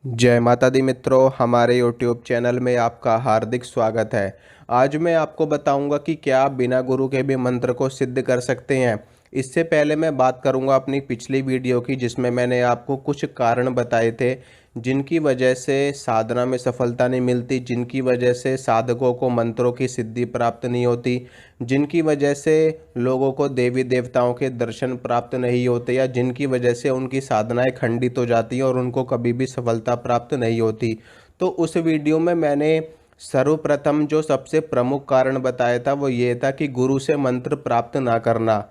जय माता दी मित्रों, हमारे YouTube चैनल में आपका हार्दिक स्वागत है। आज मैं आपको बताऊंगा कि क्या आप बिना गुरु के भी मंत्र को सिद्ध कर सकते हैं। इससे पहले मैं बात करूंगा अपनी पिछली वीडियो की, जिसमें मैंने आपको कुछ कारण बताए थे जिनकी वजह से साधना में सफलता नहीं मिलती, जिनकी वजह से साधकों को मंत्रों की सिद्धि प्राप्त नहीं होती, जिनकी वजह से लोगों को देवी देवताओं के दर्शन प्राप्त नहीं होते, या जिनकी वजह से उनकी साधनाएं खंडित हो जाती हैं और उनको कभी भी सफलता प्राप्त नहीं होती। तो उस वीडियो में मैंने सर्वप्रथम जो सबसे प्रमुख कारण बताया था वो ये था कि गुरु से मंत्र प्राप्त ना करना।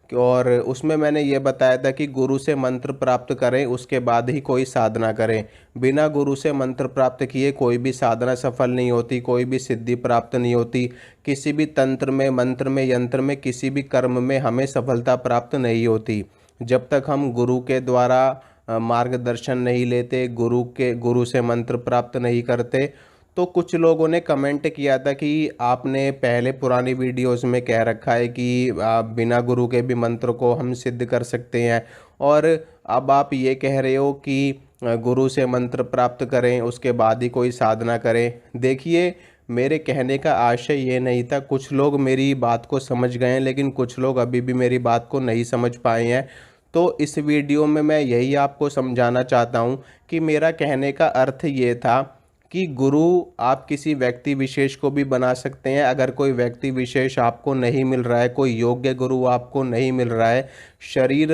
और उसमें मैंने ये बताया था कि गुरु से मंत्र प्राप्त करें, उसके बाद ही कोई साधना करें। बिना गुरु से मंत्र प्राप्त किए कोई भी साधना सफल नहीं होती, कोई भी सिद्धि प्राप्त नहीं होती। किसी भी तंत्र में, मंत्र में, यंत्र में, किसी भी कर्म में हमें सफलता प्राप्त नहीं होती जब तक हम गुरु के द्वारा मार्गदर्शन नहीं लेते, गुरु से मंत्र प्राप्त नहीं करते। तो कुछ लोगों ने कमेंट किया था कि आपने पहले पुरानी वीडियोस में कह रखा है कि आप बिना गुरु के भी मंत्र को हम सिद्ध कर सकते हैं, और अब आप ये कह रहे हो कि गुरु से मंत्र प्राप्त करें उसके बाद ही कोई साधना करें। देखिए, मेरे कहने का आशय ये नहीं था। कुछ लोग मेरी बात को समझ गए हैं, लेकिन कुछ लोग अभी भी मेरी बात को नहीं समझ पाए हैं। तो इस वीडियो में मैं यही आपको समझाना चाहता हूँ कि मेरा कहने का अर्थ ये था कि गुरु आप किसी व्यक्ति विशेष को भी बना सकते हैं। अगर कोई व्यक्ति विशेष आपको नहीं मिल रहा है, कोई योग्य गुरु आपको नहीं मिल रहा है, शरीर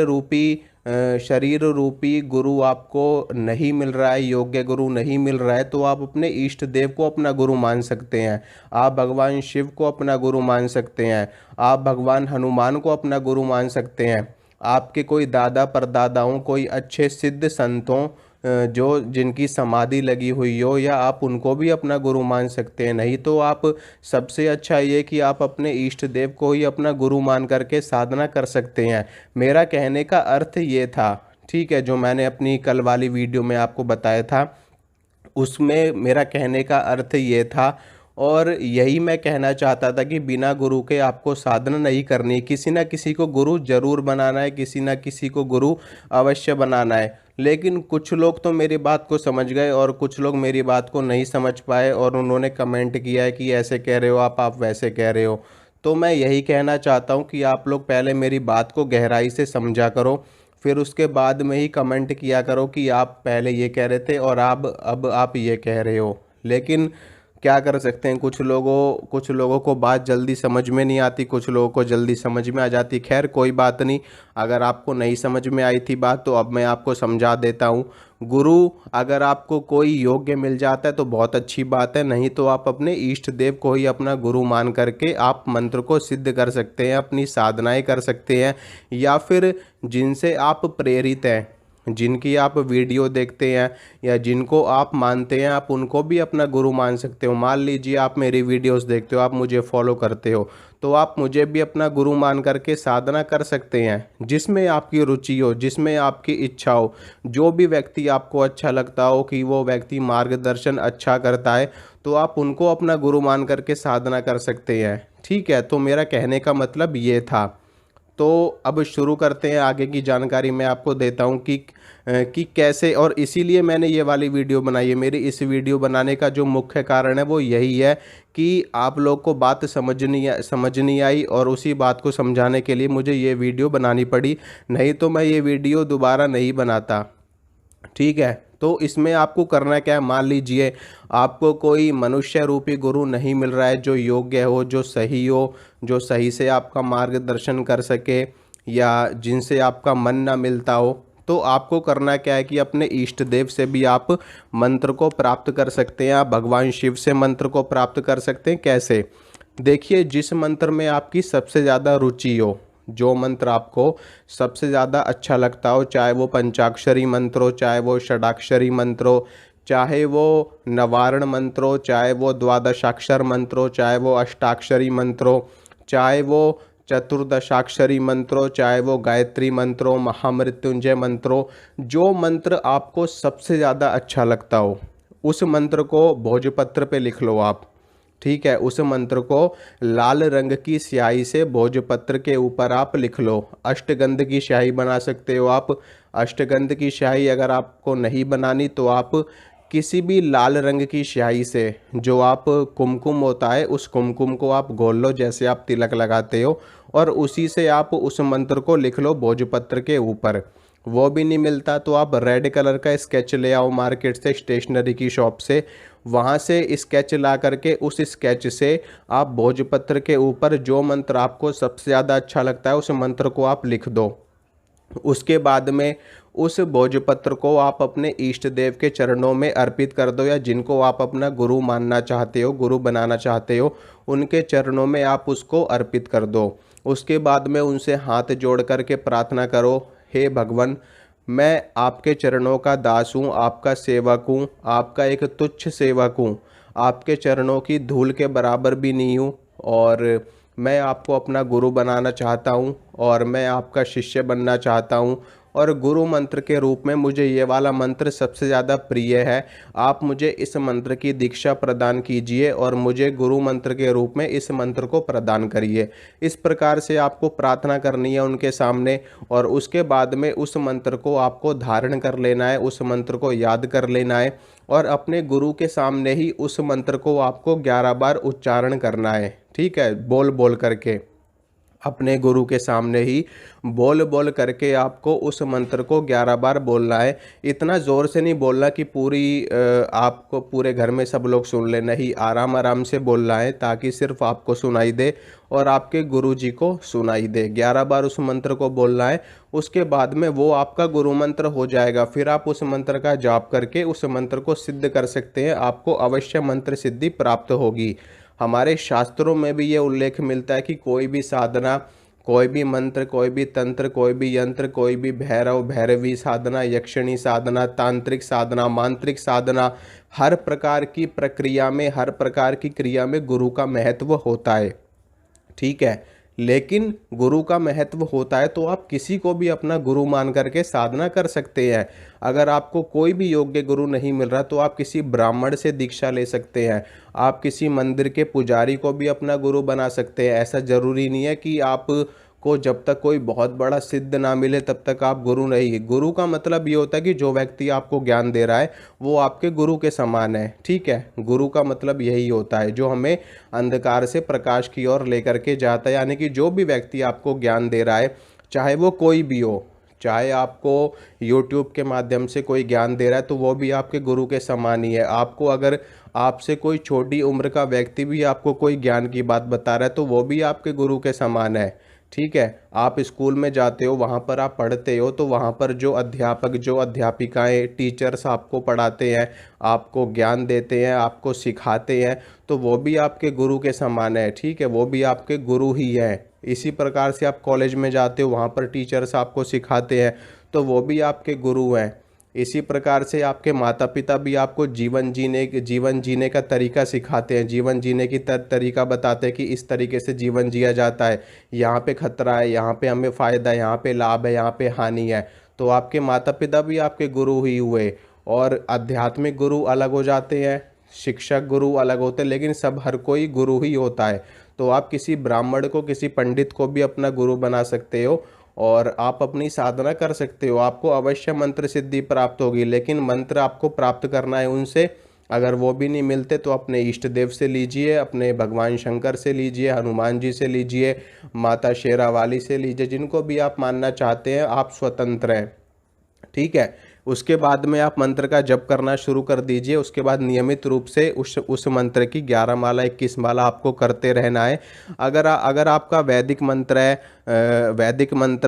रूपी गुरु आपको नहीं मिल रहा है, योग्य गुरु नहीं मिल रहा है, तो आप अपने इष्ट देव को अपना गुरु मान सकते हैं। आप भगवान शिव को अपना गुरु मान सकते हैं। आप भगवान हनुमान को अपना गुरु मान सकते हैं। आपके कोई दादा परदादाओं, कोई अच्छे सिद्ध संतों जो जिनकी समाधि लगी हुई हो, या आप उनको भी अपना गुरु मान सकते हैं। नहीं तो आप, सबसे अच्छा ये कि आप अपने इष्ट देव को ही अपना गुरु मान करके साधना कर सकते हैं। मेरा कहने का अर्थ ये था, ठीक है, जो मैंने अपनी कल वाली वीडियो में आपको बताया था उसमें मेरा कहने का अर्थ ये था। और यही मैं कहना चाहता था कि बिना गुरु के आपको साधना नहीं करनी। किसी ना किसी को गुरु जरूर बनाना है, किसी ना किसी को गुरु अवश्य बनाना है। लेकिन कुछ लोग तो मेरी बात को समझ गए और कुछ लोग मेरी बात को नहीं समझ पाए, और उन्होंने कमेंट किया है कि ऐसे कह रहे हो आप वैसे कह रहे हो। तो मैं यही कहना चाहता हूँ कि आप लोग पहले मेरी बात को गहराई से समझा करो, फिर उसके बाद में ही कमेंट किया करो कि आप पहले ये कह रहे थे और अब आप ये कह रहे हो। लेकिन क्या कर सकते हैं, कुछ लोगों को बात जल्दी समझ में नहीं आती, कुछ लोगों को जल्दी समझ में आ जाती। खैर, कोई बात नहीं। अगर आपको नहीं समझ में आई थी बात, तो अब मैं आपको समझा देता हूँ। गुरु, अगर आपको कोई योग्य मिल जाता है तो बहुत अच्छी बात है, नहीं तो आप अपने इष्ट देव को ही अपना गुरु मान करके आप मंत्र को सिद्ध कर सकते हैं, अपनी साधनाएं कर सकते हैं। या फिर जिनसे आप प्रेरित हैं, जिनकी आप वीडियो देखते हैं या जिनको आप मानते हैं, आप उनको भी अपना गुरु मान सकते हो। मान लीजिए आप मेरी वीडियोस देखते हो, आप मुझे फॉलो करते हो, तो आप मुझे भी अपना गुरु मान करके साधना कर सकते हैं। जिसमें आपकी रुचि हो, जिसमें आपकी इच्छा हो, जो भी व्यक्ति आपको अच्छा लगता हो कि वो व्यक्ति मार्गदर्शन अच्छा करता है, तो आप उनको अपना गुरु मान करके साधना कर सकते हैं। ठीक है, तो मेरा कहने का मतलब ये था। तो अब शुरू करते हैं। आगे की जानकारी मैं आपको देता हूं कि कैसे, और इसीलिए मैंने ये वाली वीडियो बनाई है। मेरी इस वीडियो बनाने का जो मुख्य कारण है वो यही है कि आप लोग को बात समझ नहीं आई, और उसी बात को समझाने के लिए मुझे ये वीडियो बनानी पड़ी। नहीं तो मैं ये वीडियो दोबारा नहीं बनाता। ठीक है, तो इसमें आपको करना क्या है, मान लीजिए आपको कोई मनुष्य रूपी गुरु नहीं मिल रहा है जो योग्य हो, जो सही हो, जो सही से आपका मार्गदर्शन कर सके, या जिनसे आपका मन ना मिलता हो, तो आपको करना क्या है कि अपने इष्ट देव से भी आप मंत्र को प्राप्त कर सकते हैं। आप भगवान शिव से मंत्र को प्राप्त कर सकते हैं। कैसे? देखिए, जिस मंत्र में आपकी सबसे ज़्यादा रुचि हो, जो मंत्र आपको सबसे ज़्यादा अच्छा लगता हो, चाहे वो पंचाक्षरी मंत्र हो, चाहे वो षडाक्षरी मंत्र हो, चाहे वो नवारण मंत्र हो, चाहे वो द्वादशाक्षर मंत्र हो, चाहे वो अष्टाक्षरी मंत्र हो, चाहे वो चतुर्दशाक्षरी मंत्र हो, चाहे वो गायत्री मंत्र हो, महामृत्युंजय मंत्र हो, जो मंत्र आपको सबसे ज़्यादा अच्छा लगता हो, उस मंत्र को भोजपत्र पे लिख लो आप। ठीक है, उस मंत्र को लाल रंग की स्याही से भोजपत्र के ऊपर आप लिख लो। अष्टगंध की स्याही बना सकते हो आप। अष्टगंध की स्याही अगर आपको नहीं बनानी तो आप किसी भी लाल रंग की स्याही से, जो आप कुमकुम होता है उस कुमकुम को आप घोल लो, जैसे आप तिलक लगाते हो, और उसी से आप उस मंत्र को लिख लो भोजपत्र के ऊपर। वो भी नहीं मिलता तो आप रेड कलर का स्केच ले आओ मार्केट से, स्टेशनरी की शॉप से। वहाँ से स्केच ला करके उस स्केच से आप भोजपत्र के ऊपर जो मंत्र आपको सबसे ज़्यादा अच्छा लगता है उस मंत्र को आप लिख दो। उसके बाद में उस भोजपत्र को आप अपने इष्ट देव के चरणों में अर्पित कर दो, या जिनको आप अपना गुरु मानना चाहते हो, गुरु बनाना चाहते हो, उनके चरणों में आप उसको अर्पित कर दो। उसके बाद में उनसे हाथ जोड़ करके प्रार्थना करो, हे भगवान, मैं आपके चरणों का दास हूँ, आपका सेवक हूँ, आपका एक तुच्छ सेवक हूँ, आपके चरणों की धूल के बराबर भी नहीं हूँ, और मैं आपको अपना गुरु बनाना चाहता हूँ, और मैं आपका शिष्य बनना चाहता हूँ, और गुरु मंत्र के रूप में मुझे ये वाला मंत्र सबसे ज़्यादा प्रिय है। आप मुझे इस मंत्र की दीक्षा प्रदान कीजिए और मुझे गुरु मंत्र के रूप में इस मंत्र को प्रदान करिए। इस प्रकार से आपको प्रार्थना करनी है उनके सामने, और उसके बाद में उस मंत्र को आपको धारण कर लेना है, उस मंत्र को याद कर लेना है, और अपने गुरु के सामने ही उस मंत्र को आपको 11 बार उच्चारण करना है। ठीक है, बोल बोल करके अपने गुरु के सामने ही बोल बोल करके आपको उस मंत्र को 11 बार बोलना है। इतना ज़ोर से नहीं बोलना कि आपको पूरे घर में सब लोग सुन ले, नहीं, आराम आराम से बोलना है ताकि सिर्फ आपको सुनाई दे और आपके गुरु जी को सुनाई दे। 11 बार उस मंत्र को बोलना है। उसके बाद में वो आपका गुरु मंत्र हो जाएगा। फिर आप उस मंत्र का जाप करके उस मंत्र को सिद्ध कर सकते हैं, आपको अवश्य मंत्र सिद्धि प्राप्त होगी। हमारे शास्त्रों में भी ये उल्लेख मिलता है कि कोई भी साधना, कोई भी मंत्र, कोई भी तंत्र, कोई भी यंत्र, कोई भी भैरव भैरवी साधना, यक्षिणी साधना, तांत्रिक साधना, मांत्रिक साधना, हर प्रकार की प्रक्रिया में, हर प्रकार की क्रिया में गुरु का महत्व होता है। ठीक है, लेकिन गुरु का महत्व होता है तो आप किसी को भी अपना गुरु मान करके साधना कर सकते हैं। अगर आपको कोई भी योग्य गुरु नहीं मिल रहा तो आप किसी ब्राह्मण से दीक्षा ले सकते हैं, आप किसी मंदिर के पुजारी को भी अपना गुरु बना सकते हैं। ऐसा ज़रूरी नहीं है कि आप को जब तक कोई बहुत बड़ा सिद्ध ना मिले तब तक आप गुरु नहीं। गुरु का मतलब ये होता है कि जो व्यक्ति आपको ज्ञान दे रहा है वो आपके गुरु के समान है। ठीक है, गुरु का मतलब यही होता है, जो हमें अंधकार से प्रकाश की ओर लेकर के जाता है। यानी कि जो भी व्यक्ति आपको ज्ञान दे रहा है, चाहे वो कोई भी हो, चाहे आपको YouTube के माध्यम से कोई ज्ञान दे रहा है तो वो भी आपके गुरु के समान ही है। आपको अगर आपसे कोई छोटी उम्र का व्यक्ति भी आपको कोई ज्ञान की बात बता रहा है तो वो भी आपके गुरु के समान है। ठीक है, आप स्कूल में जाते हो, वहाँ पर आप पढ़ते हो, तो वहाँ पर जो अध्यापक, जो अध्यापिकाएं, टीचर्स आपको पढ़ाते हैं, आपको ज्ञान देते हैं, आपको सिखाते हैं, तो वो भी आपके गुरु के समान है। ठीक है, वो भी आपके गुरु ही है। इसी प्रकार से आप कॉलेज में जाते हो, वहाँ पर टीचर्स आपको सिखाते हैं तो वो भी आपके गुरु हैं। इसी प्रकार से आपके माता पिता भी आपको जीवन जीने का तरीका सिखाते हैं, जीवन जीने की तरीका बताते हैं कि इस तरीके से जीवन जिया जाता है, यहाँ पे खतरा है, यहाँ पे हमें फ़ायदा है, यहाँ पे लाभ है, यहाँ पे हानि है। तो आपके माता पिता भी आपके गुरु ही हुए। और आध्यात्मिक गुरु अलग हो जाते हैं, शिक्षक गुरु अलग होते हैं, लेकिन सब हर कोई गुरु ही होता है। तो आप किसी ब्राह्मण को, किसी पंडित को भी अपना गुरु बना सकते हो और आप अपनी साधना कर सकते हो। आपको अवश्य मंत्र सिद्धि प्राप्त होगी, लेकिन मंत्र आपको प्राप्त करना है उनसे। अगर वो भी नहीं मिलते तो अपने इष्ट देव से लीजिए, अपने भगवान शंकर से लीजिए, हनुमान जी से लीजिए, माता शेरावाली से लीजिए, जिनको भी आप मानना चाहते हैं, आप स्वतंत्र हैं। ठीक है, उसके बाद में आप मंत्र का जप करना शुरू कर दीजिए। उसके बाद नियमित रूप से उस मंत्र की 11 माला 21 माला आपको करते रहना है। अगर आपका वैदिक मंत्र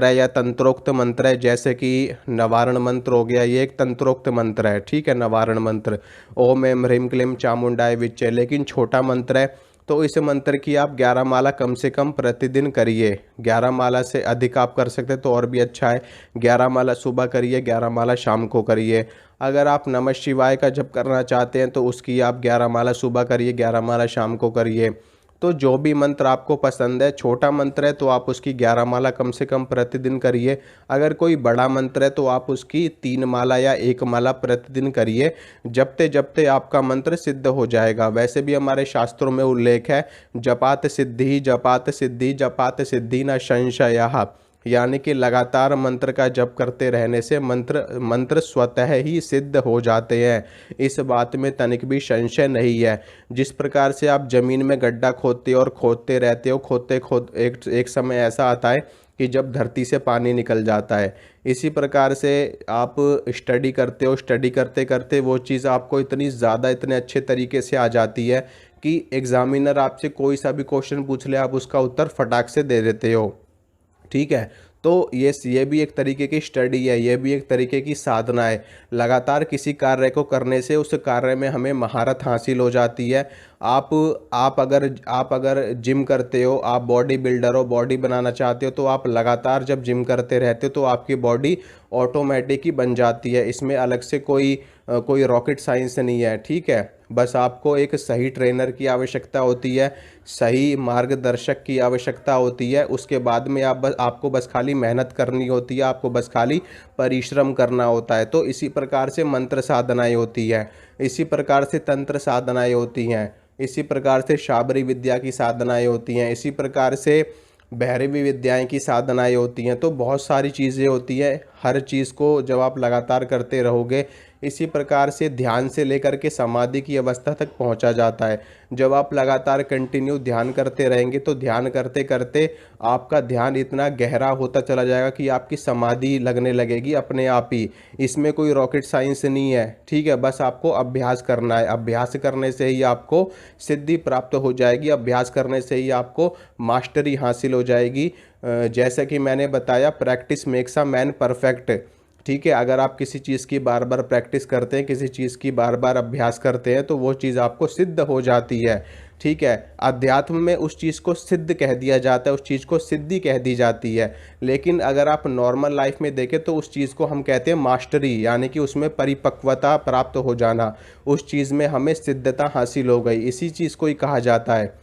है या तंत्रोक्त मंत्र है, जैसे कि नवारण मंत्र हो गया, ये एक तंत्रोक्त मंत्र है। ठीक है, नवारण मंत्र ओम एम ह्रीम क्लीम चामुंडाय विच्चे, लेकिन छोटा मंत्र है, तो इस मंत्र की आप 11 माला कम से कम प्रतिदिन करिए। 11 माला से अधिक आप कर सकते तो और भी अच्छा है। 11 माला सुबह करिए, 11 माला शाम को करिए। अगर आप नमः शिवाय का जप करना चाहते हैं तो उसकी आप 11 माला सुबह करिए, 11 माला शाम को करिए। तो जो भी मंत्र आपको पसंद है, छोटा मंत्र है तो आप उसकी 11 माला कम से कम प्रतिदिन करिए। अगर कोई बड़ा मंत्र है तो आप उसकी 3 माला या 1 माला प्रतिदिन करिए। जपते जपते आपका मंत्र सिद्ध हो जाएगा। वैसे भी हमारे शास्त्रों में उल्लेख है, जपात सिद्धि जपात सिद्धि जपात सिद्धि न संशयः। यानी कि लगातार मंत्र का जप करते रहने से मंत्र स्वतः ही सिद्ध हो जाते हैं। इस बात में तनिक भी संशय नहीं है। जिस प्रकार से आप ज़मीन में गड्ढा खोदते हो और खोदते रहते हो, एक समय ऐसा आता है कि जब धरती से पानी निकल जाता है। इसी प्रकार से आप स्टडी करते हो, स्टडी करते करते वो चीज़ आपको इतनी ज़्यादा इतने अच्छे तरीके से आ जाती है कि एग्ज़ामिनर आपसे कोई सा भी क्वेश्चन पूछ ले, आप उसका उत्तर फटाक से दे देते हो। ठीक है, तो ये भी एक तरीके की स्टडी है, ये भी एक तरीके की साधना है। लगातार किसी कार्य को करने से उस कार्य में हमें महारत हासिल हो जाती है। आप अगर जिम करते हो, आप बॉडी बिल्डर हो, बॉडी बनाना चाहते हो, तो आप लगातार जब जिम करते रहते हो तो आपकी बॉडी ऑटोमेटिक ही बन जाती है। इसमें अलग से कोई रॉकेट साइंस नहीं है। ठीक है, बस आपको एक सही ट्रेनर की आवश्यकता होती है, सही मार्गदर्शक की आवश्यकता होती है। उसके बाद में आपको बस खाली मेहनत करनी होती है, आपको बस खाली परिश्रम करना होता है। तो इसी प्रकार से मंत्र साधनाएं होती है, इसी प्रकार से तंत्र साधनाएं होती हैं, इसी प्रकार से शाबरी विद्या की साधनाएं होती हैं, इसी प्रकार से भैरवी विद्याएं की साधनाएं होती हैं। तो बहुत सारी चीज़ें होती हैं। हर चीज़ को जब आप लगातार करते रहोगे, इसी प्रकार से ध्यान से लेकर के समाधि की अवस्था तक पहुंचा जाता है। जब आप लगातार कंटिन्यू ध्यान करते रहेंगे तो ध्यान करते करते आपका ध्यान इतना गहरा होता चला जाएगा कि आपकी समाधि लगने लगेगी अपने आप ही। इसमें कोई रॉकेट साइंस नहीं है। ठीक है, बस आपको अभ्यास करना है। अभ्यास करने से ही आपको सिद्धि प्राप्त हो जाएगी, अभ्यास करने से ही आपको मास्टरी हासिल हो जाएगी। जैसा कि मैंने बताया, practice makes a man perfect. ठीक है, अगर आप किसी चीज़ की बार बार प्रैक्टिस करते हैं, किसी चीज़ की बार बार अभ्यास करते हैं, तो वो चीज़ आपको सिद्ध हो जाती है। ठीक है, अध्यात्म में उस चीज़ को सिद्ध कह दिया जाता है, उस चीज़ को सिद्धि कह दी जाती है। लेकिन अगर आप नॉर्मल लाइफ में देखें तो उस चीज़ को हम कहते हैं मास्टरी, यानी कि उसमें परिपक्वता प्राप्त हो जाना, उस चीज़ में हमें सिद्धता हासिल हो गई, इसी चीज़ को ही कहा जाता है।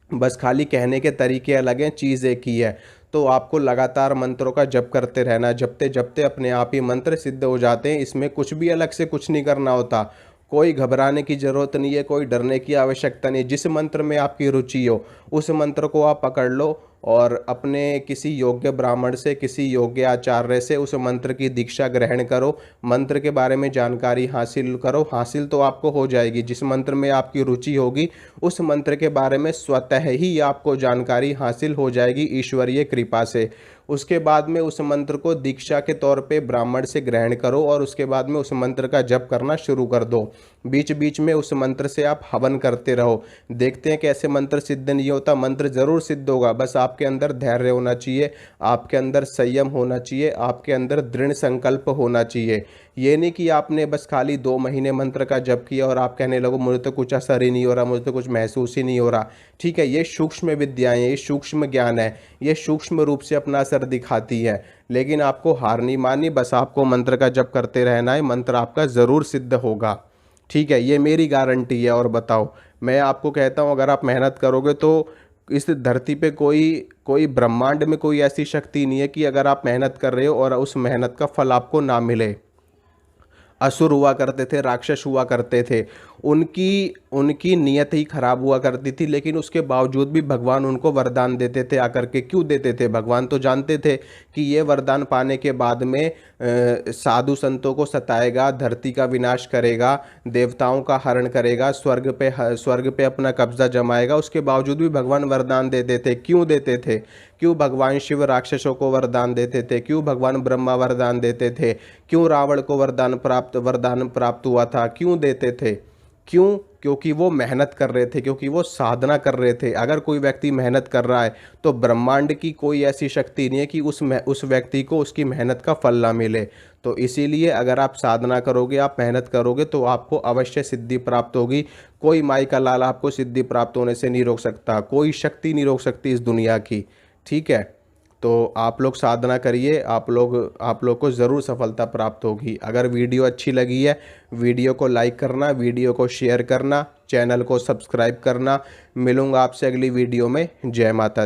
बस खाली कहने के तरीके अलग हैं, चीज़ एक ही है। तो आपको लगातार मंत्रों का जप करते रहना, जपते जपते अपने आप ही मंत्र सिद्ध हो जाते हैं। इसमें कुछ भी अलग से कुछ नहीं करना होता, कोई घबराने की ज़रूरत नहीं है, कोई डरने की आवश्यकता नहीं। जिस मंत्र में आपकी रुचि हो उस मंत्र को आप पकड़ लो और अपने किसी योग्य ब्राह्मण से, किसी योग्य आचार्य से उस मंत्र की दीक्षा ग्रहण करो, मंत्र के बारे में जानकारी हासिल करो। हासिल तो आपको हो जाएगी, जिस मंत्र में आपकी रुचि होगी उस मंत्र के बारे में स्वतः ही आपको जानकारी हासिल हो जाएगी ईश्वरीय कृपा से। उसके बाद में उस मंत्र को दीक्षा के तौर पे ब्राह्मण से ग्रहण करो और उसके बाद में उस मंत्र का जप करना शुरू कर दो। बीच बीच में उस मंत्र से आप हवन करते रहो। देखते हैं कैसे मंत्र सिद्ध नहीं होता, मंत्र जरूर सिद्ध होगा। बस आपके अंदर धैर्य होना चाहिए, आपके अंदर संयम होना चाहिए, आपके अंदर दृढ़ संकल्प होना चाहिए। ये नहीं कि आपने बस खाली 2 महीने मंत्र का जप किया और आप कहने लगो मुझे तो कुछ असर ही नहीं हो रहा, मुझे तो कुछ महसूस ही नहीं हो रहा। ठीक है, ये सूक्ष्म विद्याएं, ये सूक्ष्म ज्ञान है, ये सूक्ष्म रूप से अपना असर दिखाती है। लेकिन आपको हार नहीं माननी, बस आपको मंत्र का जप करते रहना है, मंत्र आपका ज़रूर सिद्ध होगा। ठीक है, ये मेरी गारंटी है। और बताओ, मैं आपको कहता हूँ अगर आप मेहनत करोगे तो इस धरती पे कोई ब्रह्मांड में कोई ऐसी शक्ति नहीं है कि अगर आप मेहनत कर रहे हो और उस मेहनत का फल आपको ना मिले। असुर हुआ करते थे, राक्षस हुआ करते थे, उनकी नीयत ही खराब हुआ करती थी, लेकिन उसके बावजूद भी भगवान उनको वरदान देते थे आकर के। क्यों देते थे? भगवान तो जानते थे कि ये वरदान पाने के बाद में साधु संतों को सताएगा, धरती का विनाश करेगा, देवताओं का हरण करेगा, स्वर्ग पे अपना कब्जा जमाएगा। उसके बावजूद भी भगवान वरदान देते थे। क्यों देते थे? क्यों भगवान शिव राक्षसों को वरदान देते थे? क्यों भगवान ब्रह्मा वरदान देते थे? क्यों रावण को वरदान प्राप्त हुआ था? क्यों देते थे? क्यों? क्योंकि वो मेहनत कर रहे थे, क्योंकि वो साधना कर रहे थे। अगर कोई व्यक्ति मेहनत कर रहा है तो ब्रह्मांड की कोई ऐसी शक्ति नहीं है कि उस व्यक्ति को उसकी मेहनत का फल ना मिले। तो इसीलिए अगर आप साधना करोगे, आप मेहनत करोगे तो आपको अवश्य सिद्धि प्राप्त होगी। कोई माई का लाल आपको सिद्धि प्राप्त होने से नहीं रोक सकता, कोई शक्ति नहीं रोक सकती इस दुनिया की। ठीक है, तो आप लोग साधना करिए, आप लोग को ज़रूर सफलता प्राप्त होगी। अगर वीडियो अच्छी लगी है, वीडियो को लाइक करना, वीडियो को शेयर करना, चैनल को सब्सक्राइब करना। मिलूंगा आपसे अगली वीडियो में। जय माता दी।